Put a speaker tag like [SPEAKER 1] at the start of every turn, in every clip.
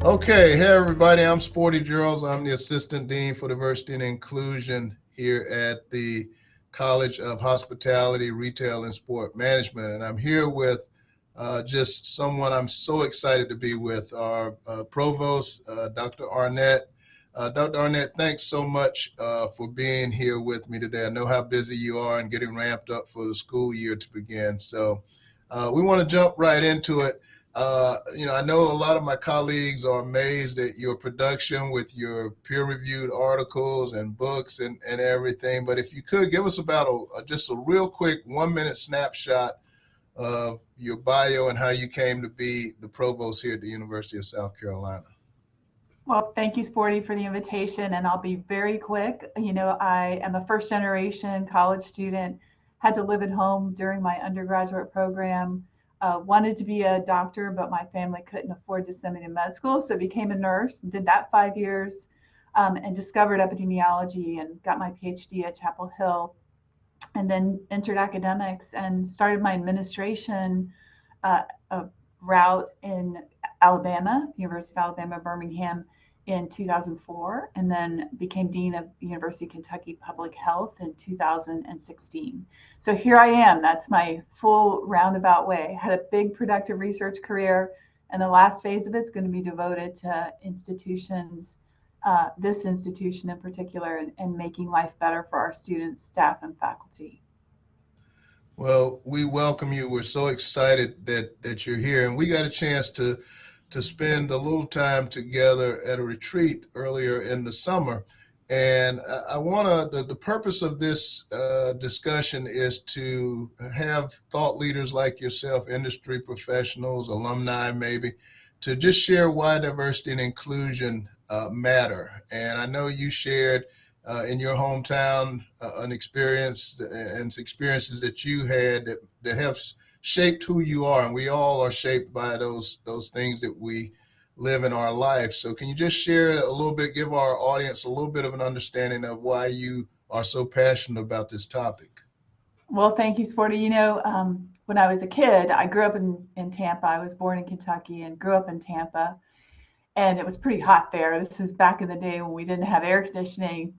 [SPEAKER 1] Okay, hey everybody, I'm Sporty Jeralds. I'm the Assistant Dean for Diversity and Inclusion here at the College of Hospitality, Retail, and Sport Management. And I'm here with just someone I'm so excited to be with, our Provost, Dr. Arnett. Dr. Arnett, thanks so much for being here with me today. I know how busy you are and getting ramped up for the school year to begin. So we want to jump right into it. I know a lot of my colleagues are amazed at your production with your peer-reviewed articles and books and everything. But if you could give us about just a real quick 1-minute snapshot of your bio and how you came to be the provost here at the University of South Carolina.
[SPEAKER 2] Well, thank you, Sporty, for the invitation, and I'll be very quick. I am a first generation college student, had to live at home during my undergraduate program, wanted to be a doctor, but my family couldn't afford to send me to med school, so became a nurse, did that 5 years, and discovered epidemiology and got my PhD at Chapel Hill, and then entered academics and started my administration uh, route in Alabama, University of Alabama, Birmingham in 2004, and then became Dean of University of Kentucky Public Health in 2016. So here I am. That's my full roundabout way. Had a big productive research career, and the last phase of it's going to be devoted to institutions, this institution in particular, and making life better for our students, staff, and faculty.
[SPEAKER 1] Well, we welcome you. We're so excited that you're here, and we got a chance to spend a little time together at a retreat earlier in the summer. And I want to, the purpose of this discussion is to have thought leaders like yourself, industry professionals, alumni maybe, to just share why diversity and inclusion matter. And I know you shared in your hometown an experience and experiences that you had that have shaped who you are, and we all are shaped by those things that we live in our life. So can you just share a little bit, give our audience a little bit of an understanding of why you are so passionate about this topic?
[SPEAKER 2] Well, thank you, Sporty. When I was a kid, I grew up in Tampa. I was born in Kentucky and grew up in Tampa, and it was pretty hot there. This is back in the day when we didn't have air conditioning,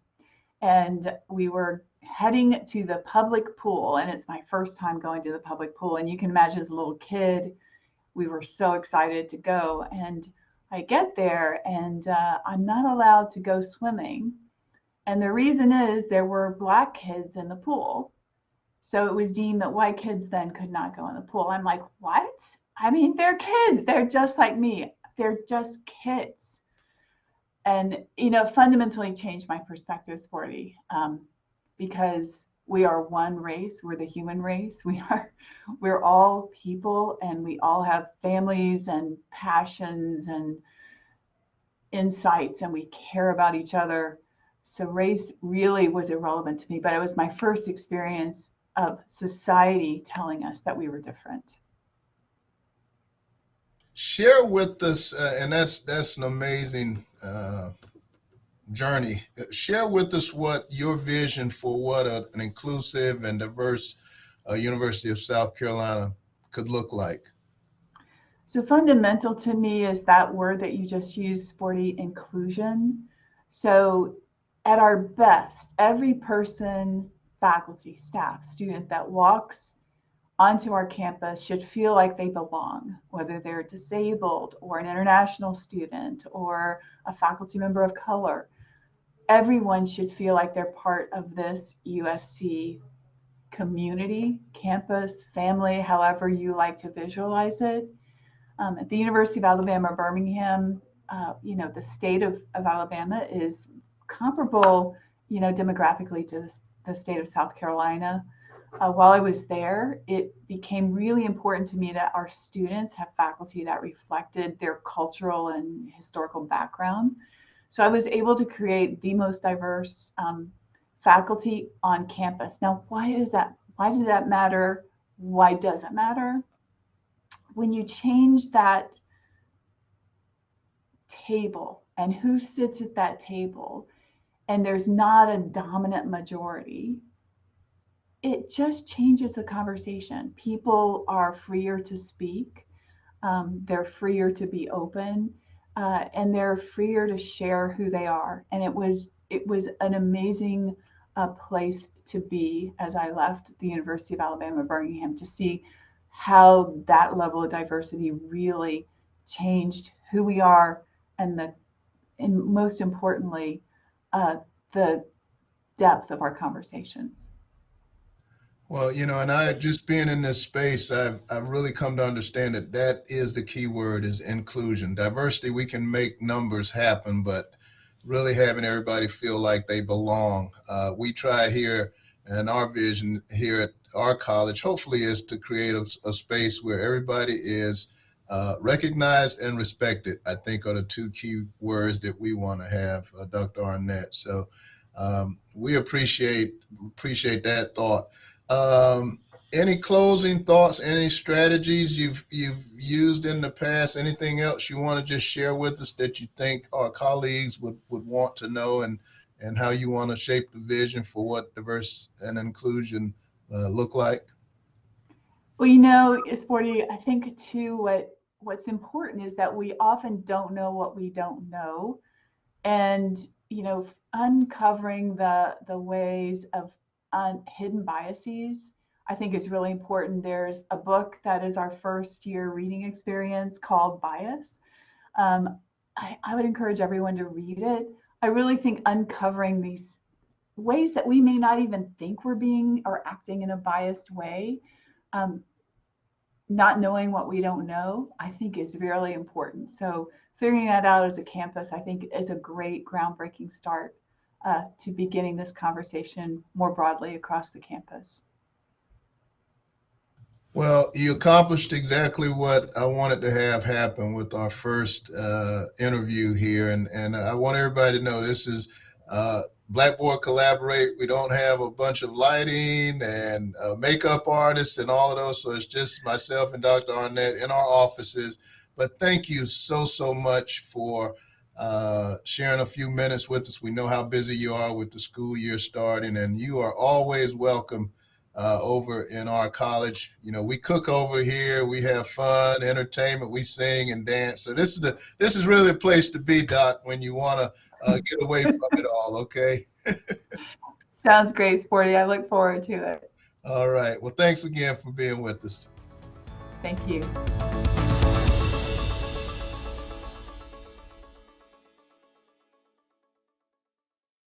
[SPEAKER 2] and we were heading to the public pool, and it's my first time going to the public pool. And you can imagine, as a little kid, we were so excited to go. And I get there, and I'm not allowed to go swimming. And the reason is there were black kids in the pool. So it was deemed that white kids then could not go in the pool. I'm like, what? I mean, they're kids. They're just like me. They're just kids. And, fundamentally changed my perspective, Sporty, because we are one race. We're the human race. We're all people, and we all have families and passions and insights, and we care about each other. So race really was irrelevant to me, but it was my first experience of society telling us that we were different.
[SPEAKER 1] Share with us, and that's an amazing journey. Share with us what your vision for what an inclusive and diverse University of South Carolina could look like.
[SPEAKER 2] So fundamental to me is that word that you just used, Sporty, inclusion. So at our best, every person, faculty, staff, student that walks onto our campus should feel like they belong, whether they're disabled or an international student or a faculty member of color. Everyone should feel like they're part of this USC community, campus, family, however you like to visualize it. At the University of Alabama, Birmingham, the state of Alabama is comparable, demographically to the state of South Carolina. While I was there, it became really important to me that our students have faculty that reflected their cultural and historical background. So I was able to create the most diverse faculty on campus. Now, why does that? Why does that matter? Why does it matter? When you change that table and who sits at that table, and there's not a dominant majority, it just changes the conversation. People are freer to speak, they're freer to be open. and they're freer to share who they are. And it was an amazing place to be as I left the University of Alabama, Birmingham, to see how that level of diversity really changed who we are, and most importantly, the depth of our conversations.
[SPEAKER 1] Well, and I just being in this space, I've really come to understand that that is the key word, is inclusion. Diversity, we can make numbers happen, but really having everybody feel like they belong. We try here, and our vision here at our college, hopefully, is to create a space where everybody is recognized and respected. I think are the two key words that we want to have, Dr. Arnett. So we appreciate that thought. Any closing thoughts, any strategies you've used in the past, anything else you want to just share with us that you think our colleagues would want to know, and how you want to shape the vision for what diversity and inclusion look like?
[SPEAKER 2] Well, Sporty, I think too what's important is that we often don't know what we don't know. And uncovering the ways of hidden biases, I think, is really important. There's a book that is our first year reading experience called Bias. I would encourage everyone to read it. I really think uncovering these ways that we may not even think we're being or acting in a biased way, not knowing what we don't know, I think is really important. So figuring that out as a campus, I think, is a great groundbreaking start to beginning this conversation more broadly across the campus.
[SPEAKER 1] Well, you accomplished exactly what I wanted to have happen with our first interview here, and I want everybody to know this is Blackboard Collaborate. We don't have a bunch of lighting and makeup artists and all of those, so it's just myself and Dr. Arnett in our offices. But thank you so much for sharing a few minutes with us. We know how busy you are with the school year starting, and you are always welcome over in our college. We cook over here, we have fun, entertainment, we sing and dance. So this is really a place to be, Doc, when you want to get away from it all. Okay.
[SPEAKER 2] Sounds great, Sporty. I look forward to it.
[SPEAKER 1] All right. Well, thanks again for being with us.
[SPEAKER 2] Thank you.